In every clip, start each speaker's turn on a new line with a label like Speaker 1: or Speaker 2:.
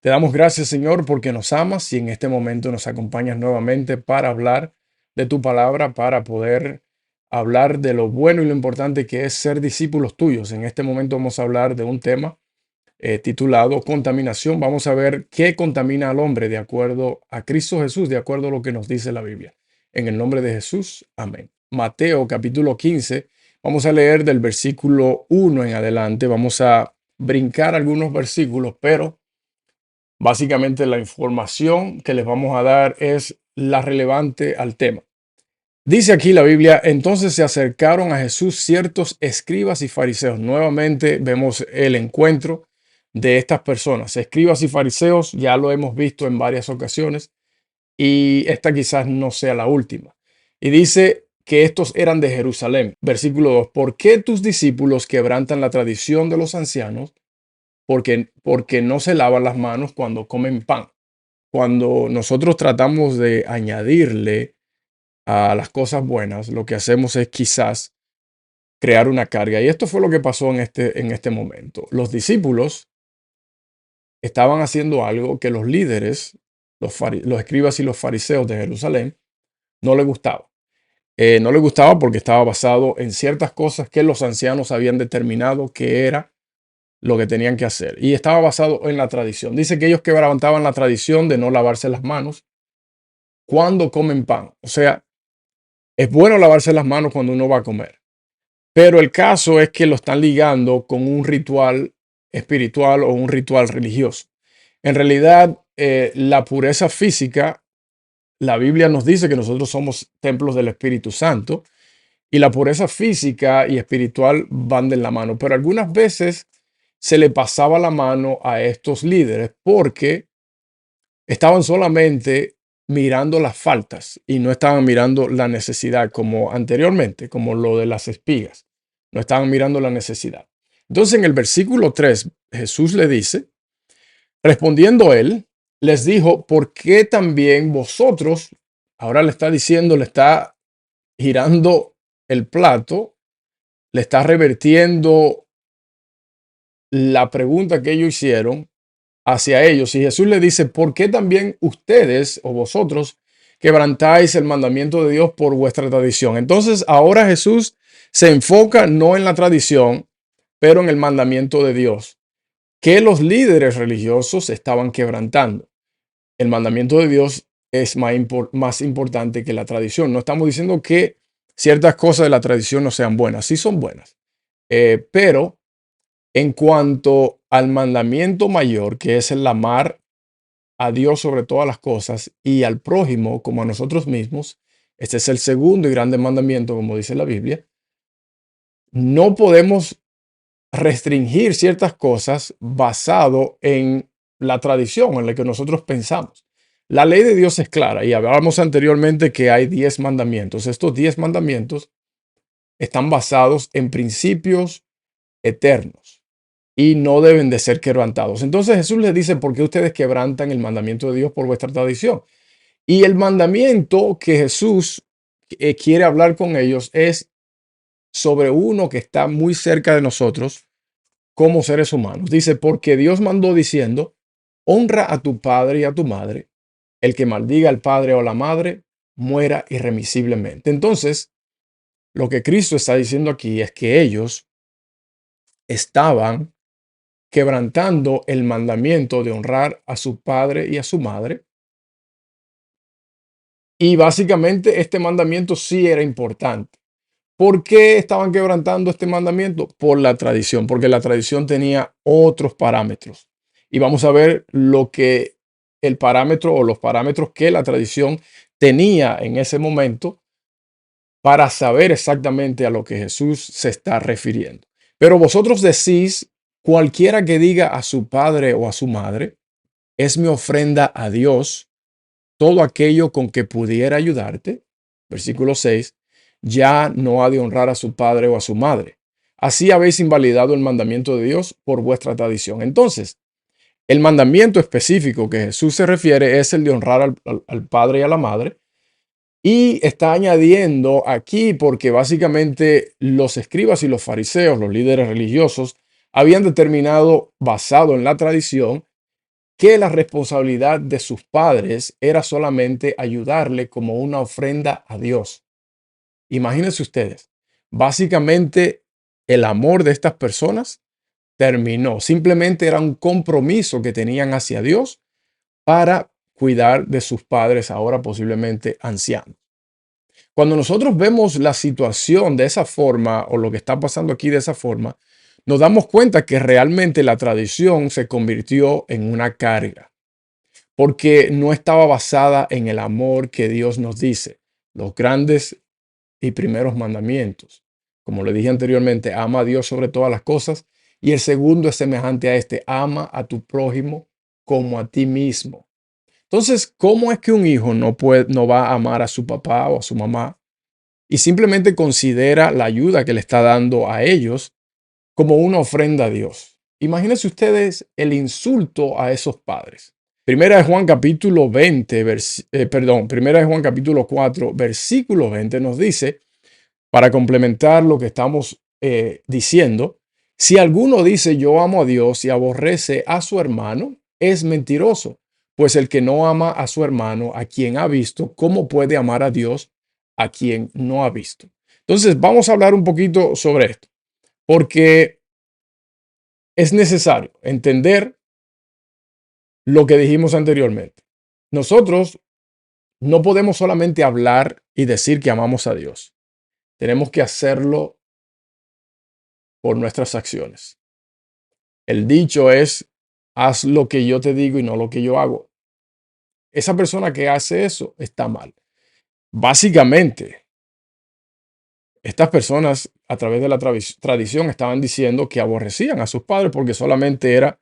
Speaker 1: Te damos gracias, Señor, porque nos amas y en este momento nos acompañas nuevamente para hablar de tu palabra, para poder hablar de lo bueno y lo importante que es ser discípulos tuyos. En este momento vamos a hablar de un tema titulado Contaminación. Vamos a ver qué contamina al hombre de acuerdo a Cristo Jesús, de acuerdo a lo que nos dice la Biblia. En el nombre de Jesús, amén. Mateo capítulo 15, vamos a leer del versículo 1 en adelante. Vamos a brincar algunos versículos, pero básicamente la información que les vamos a dar es la relevante al tema. Dice aquí la Biblia, entonces se acercaron a Jesús ciertos escribas y fariseos. Nuevamente vemos el encuentro de estas personas. Escribas y fariseos ya lo hemos visto en varias ocasiones y esta quizás no sea la última. Y dice que estos eran de Jerusalén. Versículo 2. ¿Por qué tus discípulos quebrantan la tradición de los ancianos? Porque no se lavan las manos cuando comen pan. Cuando nosotros tratamos de añadirle a las cosas buenas, lo que hacemos es quizás crear una carga. Y esto fue lo que pasó en este momento. Los discípulos estaban haciendo algo que los líderes, los escribas y los fariseos de Jerusalén, no les gustaba. No les gustaba porque estaba basado en ciertas cosas que los ancianos habían determinado que era lo que tenían que hacer. Y estaba basado en la tradición. Dice que ellos quebrantaban la tradición de no lavarse las manos cuando comen pan. O sea, es bueno lavarse las manos cuando uno va a comer. Pero el caso es que lo están ligando con un ritual espiritual o un ritual religioso. En realidad, la pureza física, la Biblia nos dice que nosotros somos templos del Espíritu Santo y la pureza física y espiritual van de la mano. Pero algunas veces se le pasaba la mano a estos líderes porque estaban solamente mirando las faltas y no estaban mirando la necesidad como anteriormente, como lo de las espigas. No estaban mirando la necesidad. Entonces en el versículo 3 Jesús le dice, respondiendo él, les dijo, ¿por qué también vosotros, ahora le está diciendo, le está girando el plato, le está revertiendo la pregunta que ellos hicieron hacia ellos? Y Jesús le dice, ¿por qué también ustedes o vosotros quebrantáis el mandamiento de Dios por vuestra tradición? Entonces ahora Jesús se enfoca no en la tradición, pero en el mandamiento de Dios, que los líderes religiosos estaban quebrantando. El mandamiento de Dios es más importante que la tradición. No estamos diciendo que ciertas cosas de la tradición no sean buenas, sí son buenas, pero en cuanto al mandamiento mayor, que es el amar a Dios sobre todas las cosas y al prójimo como a nosotros mismos, este es el segundo y grande mandamiento, como dice la Biblia, no podemos restringir ciertas cosas basado en la tradición en la que nosotros pensamos. La ley de Dios es clara y hablábamos anteriormente que hay 10 mandamientos. Estos 10 mandamientos están basados en principios eternos y no deben de ser quebrantados. Entonces Jesús les dice, ¿por qué ustedes quebrantan el mandamiento de Dios por vuestra tradición? Y el mandamiento que Jesús quiere hablar con ellos es sobre uno que está muy cerca de nosotros como seres humanos. Dice, porque Dios mandó diciendo, honra a tu padre y a tu madre. El que maldiga al padre o a la madre muera irremisiblemente. Entonces, lo que Cristo está diciendo aquí es que ellos estaban quebrantando el mandamiento de honrar a su padre y a su madre. Y básicamente este mandamiento sí era importante. ¿Por qué estaban quebrantando este mandamiento? Por la tradición, porque la tradición tenía otros parámetros. Y vamos a ver lo que el parámetro o los parámetros que la tradición tenía en ese momento para saber exactamente a lo que Jesús se está refiriendo. Pero vosotros decís, cualquiera que diga a su padre o a su madre, es mi ofrenda a Dios, todo aquello con que pudiera ayudarte, versículo 6, ya no ha de honrar a su padre o a su madre. Así habéis invalidado el mandamiento de Dios por vuestra tradición. Entonces, el mandamiento específico que Jesús se refiere es el de honrar al padre y a la madre. Y está añadiendo aquí porque básicamente los escribas y los fariseos, los líderes religiosos, habían determinado, basado en la tradición, que la responsabilidad de sus padres era solamente ayudarle como una ofrenda a Dios. Imagínense ustedes, básicamente el amor de estas personas terminó. Simplemente era un compromiso que tenían hacia Dios para cuidar de sus padres, ahora posiblemente ancianos. Cuando nosotros vemos la situación de esa forma o lo que está pasando aquí de esa forma, nos damos cuenta que realmente la tradición se convirtió en una carga, porque no estaba basada en el amor que Dios nos dice, los grandes y primeros mandamientos. Como le dije anteriormente, ama a Dios sobre todas las cosas. Y el segundo es semejante a este, ama a tu prójimo como a ti mismo. Entonces, ¿cómo es que un hijo no va a amar a su papá o a su mamá y simplemente considera la ayuda que le está dando a ellos como una ofrenda a Dios? Imagínense ustedes el insulto a esos padres. Primera de Juan capítulo 20, Primera de Juan capítulo 4, versículo 20 nos dice, para complementar lo que estamos diciendo, si alguno dice yo amo a Dios y aborrece a su hermano, es mentiroso, pues el que no ama a su hermano, a quien ha visto, ¿cómo puede amar a Dios a quien no ha visto? Entonces, vamos a hablar un poquito sobre esto, porque es necesario entender lo que dijimos anteriormente. Nosotros no podemos solamente hablar y decir que amamos a Dios. Tenemos que hacerlo por nuestras acciones. El dicho es, haz lo que yo te digo y no lo que yo hago. Esa persona que hace eso está mal. Básicamente, estas personas a través de la tradición estaban diciendo que aborrecían a sus padres porque solamente era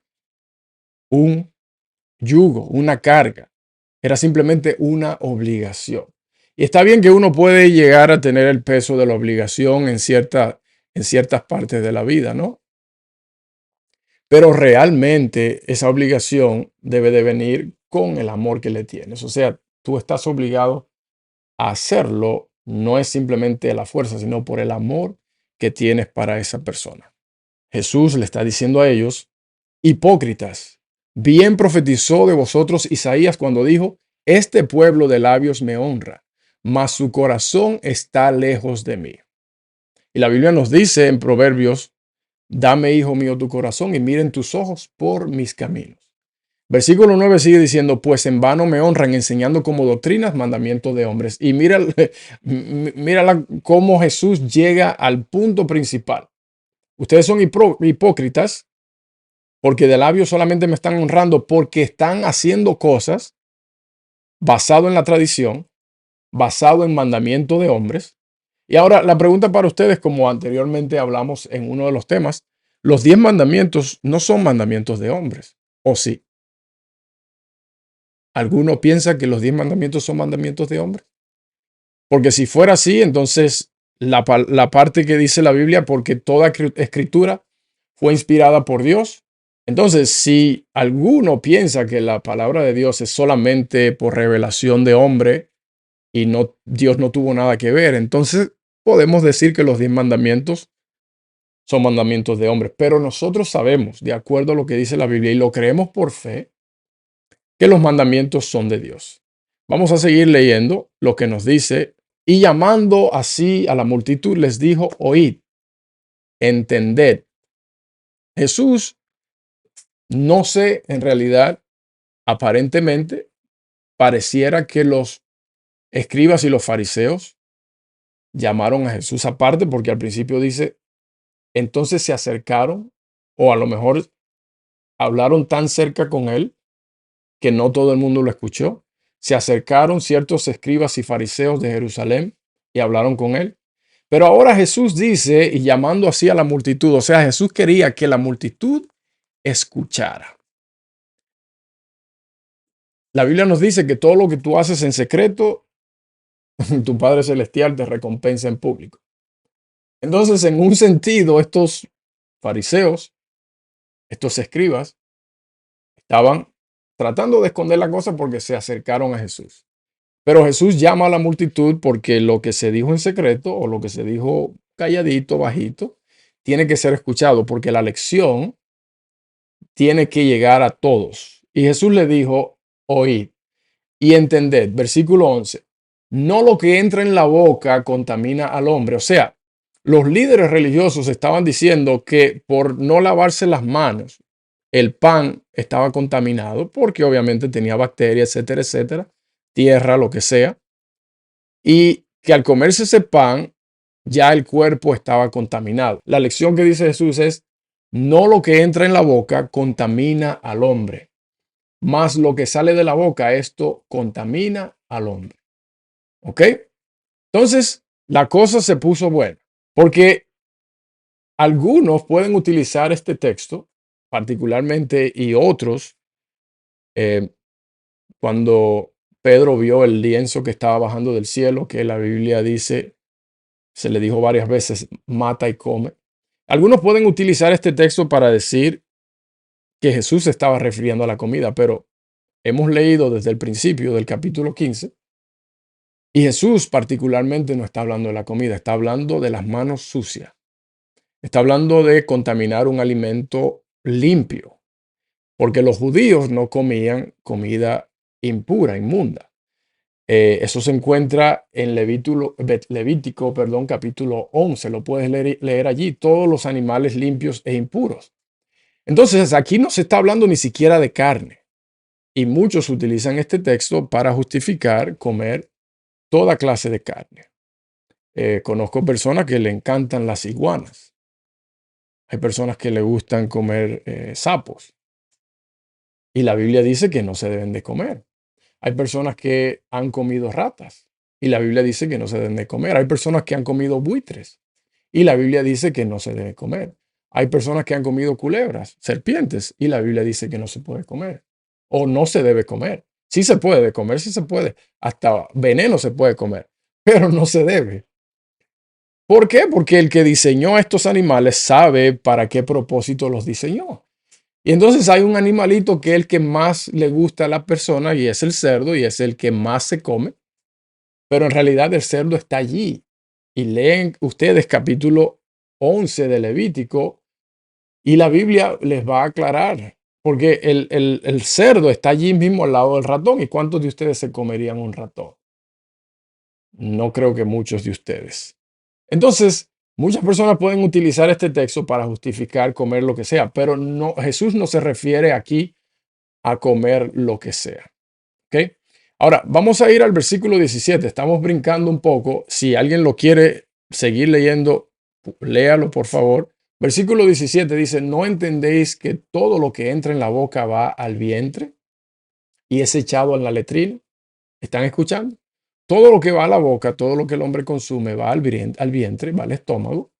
Speaker 1: un yugo, una carga. Era simplemente una obligación. Y está bien que uno puede llegar a tener el peso de la obligación en ciertas partes de la vida, ¿no? Pero realmente esa obligación debe de venir con el amor que le tienes. O sea, tú estás obligado a hacerlo, no es simplemente la fuerza, sino por el amor que tienes para esa persona. Jesús le está diciendo a ellos, hipócritas, bien profetizó de vosotros Isaías cuando dijo, este pueblo de labios me honra, mas su corazón está lejos de mí. Y la Biblia nos dice en Proverbios, dame, hijo mío, tu corazón y miren tus ojos por mis caminos. Versículo 9 sigue diciendo, pues en vano me honran enseñando como doctrinas mandamientos de hombres. Y mira, mira cómo Jesús llega al punto principal. Ustedes son hipócritas porque de labios solamente me están honrando porque están haciendo cosas basado en la tradición, basado en mandamiento de hombres. Y ahora la pregunta para ustedes, como anteriormente hablamos en uno de los temas, los 10 mandamientos no son mandamientos de hombres, ¿o sí? ¿Alguno piensa que los 10 mandamientos son mandamientos de hombres? Porque si fuera así, entonces la parte que dice la Biblia, porque toda escritura fue inspirada por Dios. Entonces, si alguno piensa que la palabra de Dios es solamente por revelación de hombre y no, Dios no tuvo nada que ver, entonces podemos decir que los 10 mandamientos son mandamientos de hombres. Pero nosotros sabemos, de acuerdo a lo que dice la Biblia, y lo creemos por fe, que los mandamientos son de Dios. Vamos a seguir leyendo lo que nos dice, y llamando así a la multitud les dijo, oíd, entended. Jesús, no sé, en realidad, aparentemente, pareciera que los escribas y los fariseos llamaron a Jesús aparte, porque al principio dice, entonces se acercaron, o a lo mejor hablaron tan cerca con él que no todo el mundo lo escuchó. Se acercaron ciertos escribas y fariseos de Jerusalén y hablaron con él. Pero ahora Jesús dice, y llamando así a la multitud, o sea, Jesús quería que la multitud escuchara. La Biblia nos dice que todo lo que tú haces en secreto, tu Padre Celestial te recompensa en público. Entonces, en un sentido, estos fariseos, estos escribas, estaban tratando de esconder la cosa porque se acercaron a Jesús. Pero Jesús llama a la multitud porque lo que se dijo en secreto o lo que se dijo calladito, bajito, tiene que ser escuchado porque la lección tiene que llegar a todos. Y Jesús le dijo, oíd y entended, versículo 11, no lo que entra en la boca contamina al hombre. O sea, los líderes religiosos estaban diciendo que por no lavarse las manos, el pan estaba contaminado porque obviamente tenía bacterias, etcétera, etcétera, tierra, lo que sea, y que al comerse ese pan, ya el cuerpo estaba contaminado. La lección que dice Jesús es, no lo que entra en la boca contamina al hombre, más lo que sale de la boca, esto contamina al hombre. ¿Ok? Entonces, la cosa se puso buena, porque algunos pueden utilizar este texto, particularmente, y otros, eh, cuando Pedro vio el lienzo que estaba bajando del cielo, que la Biblia dice, se le dijo varias veces, mata y come. Algunos pueden utilizar este texto para decir que Jesús se estaba refiriendo a la comida, pero hemos leído desde el principio del capítulo 15 y Jesús particularmente no está hablando de la comida, está hablando de las manos sucias. Está hablando de contaminar un alimento limpio, porque los judíos no comían comida impura, inmunda. Eso se encuentra en Levítico, perdón, capítulo 11. Lo puedes leer allí, todos los animales limpios e impuros. Entonces, aquí no se está hablando ni siquiera de carne. Y muchos utilizan este texto para justificar comer toda clase de carne. Conozco personas que le encantan las iguanas. Hay personas que le gustan comer sapos. Y la Biblia dice que no se deben de comer. Hay personas que han comido ratas. Y la Biblia dice que no se deben de comer. Hay personas que han comido buitres. Y la Biblia dice que no se debe comer. Hay personas que han comido culebras, serpientes. Y la Biblia dice que no se puede comer. O no se debe comer. Sí se puede comer, sí se puede. Hasta veneno se puede comer. Pero no se debe. ¿Por qué? Porque el que diseñó a estos animales sabe para qué propósito los diseñó. Y entonces hay un animalito que es el que más le gusta a la persona y es el cerdo y es el que más se come. Pero en realidad el cerdo está allí. Y leen ustedes capítulo 11 de Levítico y la Biblia les va a aclarar. Porque el cerdo está allí mismo al lado del ratón. ¿Y cuántos de ustedes se comerían un ratón? No creo que muchos de ustedes. Entonces, muchas personas pueden utilizar este texto para justificar comer lo que sea, pero no, Jesús no se refiere aquí a comer lo que sea. ¿Ok? Ahora, vamos a ir al versículo 17. Estamos brincando un poco. Si alguien lo quiere seguir leyendo, léalo por favor. Versículo 17 dice, ¿no entendéis que todo lo que entra en la boca va al vientre y es echado en la letrina? ¿Están escuchando? Todo lo que va a la boca, todo lo que el hombre consume va al vientre, va al estómago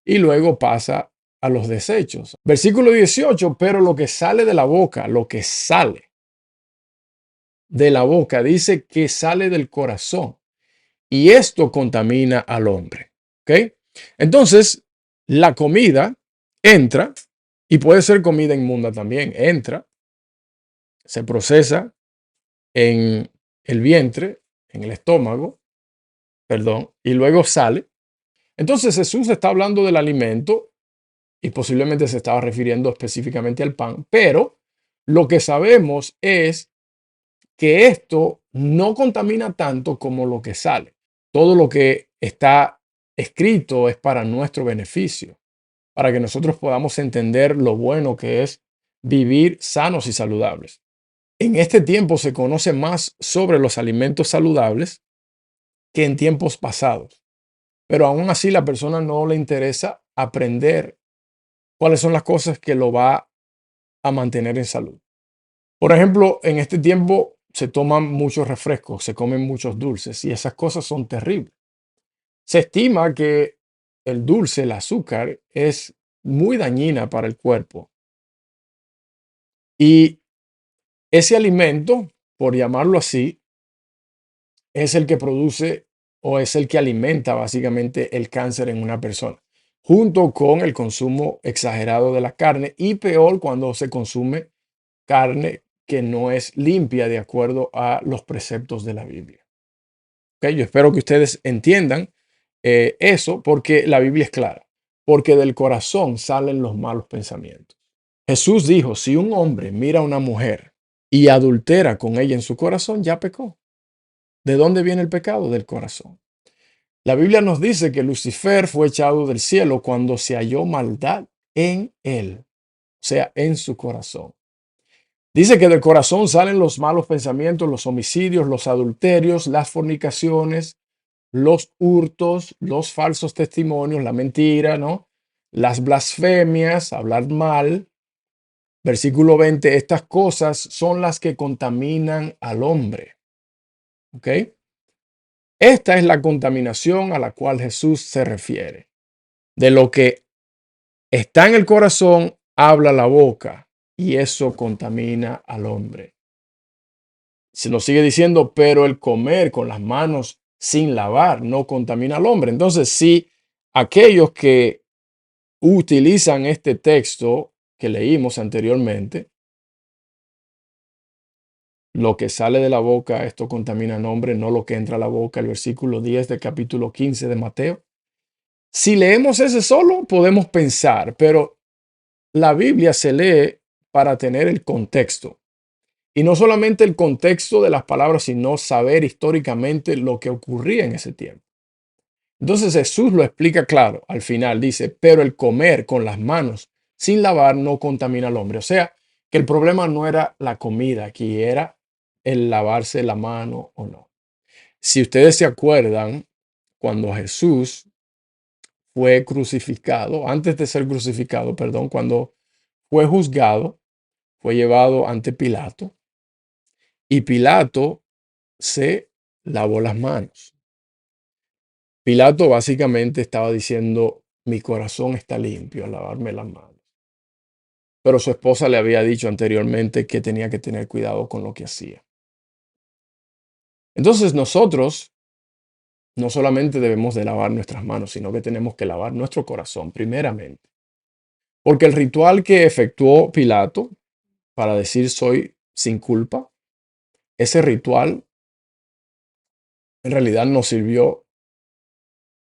Speaker 1: y luego pasa a los desechos. Versículo 18, pero lo que sale de la boca, lo que sale de la boca, dice que sale del corazón y esto contamina al hombre. ¿Ok? Entonces, la comida entra y puede ser comida inmunda también. Entra, se procesa en el vientre, en el estómago, perdón, y luego sale. Entonces Jesús está hablando del alimento y posiblemente se estaba refiriendo específicamente al pan, pero lo que sabemos es que esto no contamina tanto como lo que sale. Todo lo que está escrito es para nuestro beneficio, para que nosotros podamos entender lo bueno que es vivir sanos y saludables. En este tiempo se conoce más sobre los alimentos saludables que en tiempos pasados, pero aún así la persona no le interesa aprender cuáles son las cosas que lo va a mantener en salud. Por ejemplo, en este tiempo se toman muchos refrescos, se comen muchos dulces y esas cosas son terribles. Se estima que el dulce, el azúcar, es muy dañina para el cuerpo y ese alimento, por llamarlo así, es el que produce o es el que alimenta básicamente el cáncer en una persona, junto con el consumo exagerado de la carne y peor cuando se consume carne que no es limpia de acuerdo a los preceptos de la Biblia. ¿Ok? Yo espero que ustedes entiendan eso porque la Biblia es clara, porque del corazón salen los malos pensamientos. Jesús dijo, si un hombre mira a una mujer y adultera con ella en su corazón, ya pecó. ¿De dónde viene el pecado? Del corazón. La Biblia nos dice que Lucifer fue echado del cielo cuando se halló maldad en él, o sea, en su corazón. Dice que del corazón salen los malos pensamientos, los homicidios, los adulterios, las fornicaciones, los hurtos, los falsos testimonios, la mentira, ¿no? Las blasfemias, hablar mal. Versículo 20, estas cosas son las que contaminan al hombre. ¿Ok? Esta es la contaminación a la cual Jesús se refiere. De lo que está en el corazón, habla la boca y eso contamina al hombre. Se nos sigue diciendo, pero el comer con las manos sin lavar no contamina al hombre. Entonces, si aquellos que utilizan este texto que leímos anteriormente, lo que sale de la boca, esto contamina al hombre, no lo que entra a la boca, el versículo 10 del capítulo 15 de Mateo. Si leemos ese solo, podemos pensar, pero la Biblia se lee para tener el contexto. Y no solamente el contexto de las palabras, sino saber históricamente lo que ocurría en ese tiempo. Entonces Jesús lo explica claro. Al final dice, pero el comer con las manos sin lavar no contamina al hombre. O sea, que el problema no era la comida, aquí era el lavarse la mano o no. Si ustedes se acuerdan, cuando Jesús fue crucificado, antes de ser crucificado, perdón, cuando fue juzgado, fue llevado ante Pilato y Pilato se lavó las manos. Pilato básicamente estaba diciendo, mi corazón está limpio al lavarme las manos. Pero su esposa le había dicho anteriormente que tenía que tener cuidado con lo que hacía. Entonces nosotros no solamente debemos de lavar nuestras manos, sino que tenemos que lavar nuestro corazón primeramente. Porque el ritual que efectuó Pilato para decir soy sin culpa, ese ritual en realidad no sirvió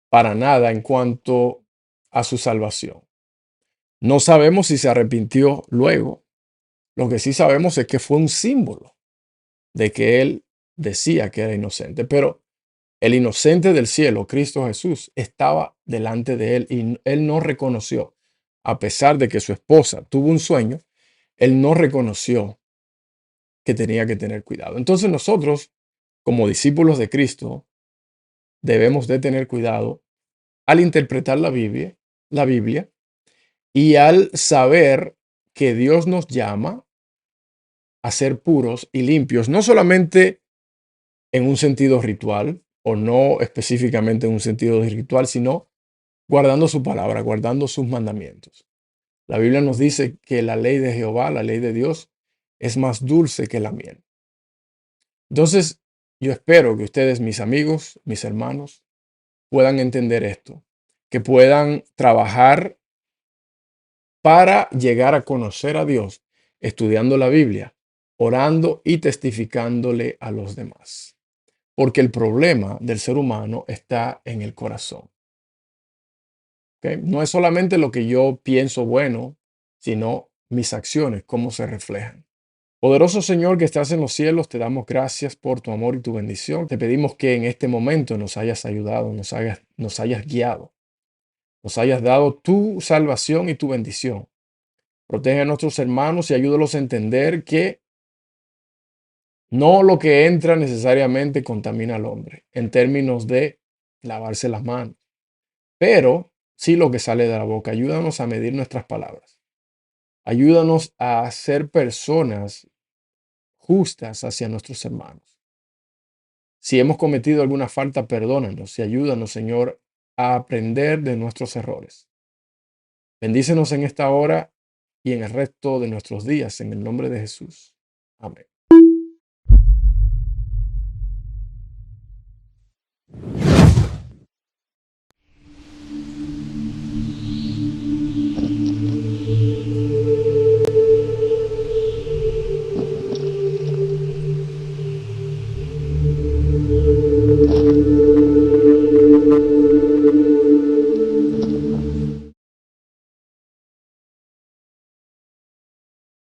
Speaker 1: para nada en cuanto a su salvación. No sabemos si se arrepintió luego. Lo que sí sabemos es que fue un símbolo de que él decía que era inocente. Pero el inocente del cielo, Cristo Jesús, estaba delante de él y él no reconoció, a pesar de que su esposa tuvo un sueño, él no reconoció que tenía que tener cuidado. Entonces nosotros, como discípulos de Cristo, debemos de tener cuidado al interpretar la Biblia y al saber que Dios nos llama a ser puros y limpios, no solamente en un sentido ritual o no específicamente en un sentido de ritual, sino guardando su palabra, guardando sus mandamientos. La Biblia nos dice que la ley de Jehová, la ley de Dios, es más dulce que la miel. Entonces, yo espero que ustedes, mis amigos, mis hermanos, puedan entender esto, que puedan trabajar para llegar a conocer a Dios, estudiando la Biblia, orando y testificándole a los demás. Porque el problema del ser humano está en el corazón. ¿Ok? No es solamente lo que yo pienso bueno, sino mis acciones, cómo se reflejan. Poderoso Señor que estás en los cielos, te damos gracias por tu amor y tu bendición. Te pedimos que en este momento nos hayas ayudado, nos hayas guiado, nos hayas dado tu salvación y tu bendición. Protege a nuestros hermanos y ayúdalos a entender que no lo que entra necesariamente contamina al hombre en términos de lavarse las manos, pero sí lo que sale de la boca. Ayúdanos a medir nuestras palabras. Ayúdanos a ser personas justas hacia nuestros hermanos. Si hemos cometido alguna falta, perdónanos y ayúdanos, Señor, a aprender de nuestros errores. Bendícenos en esta hora y en el resto de nuestros días, en el nombre de Jesús. Amén.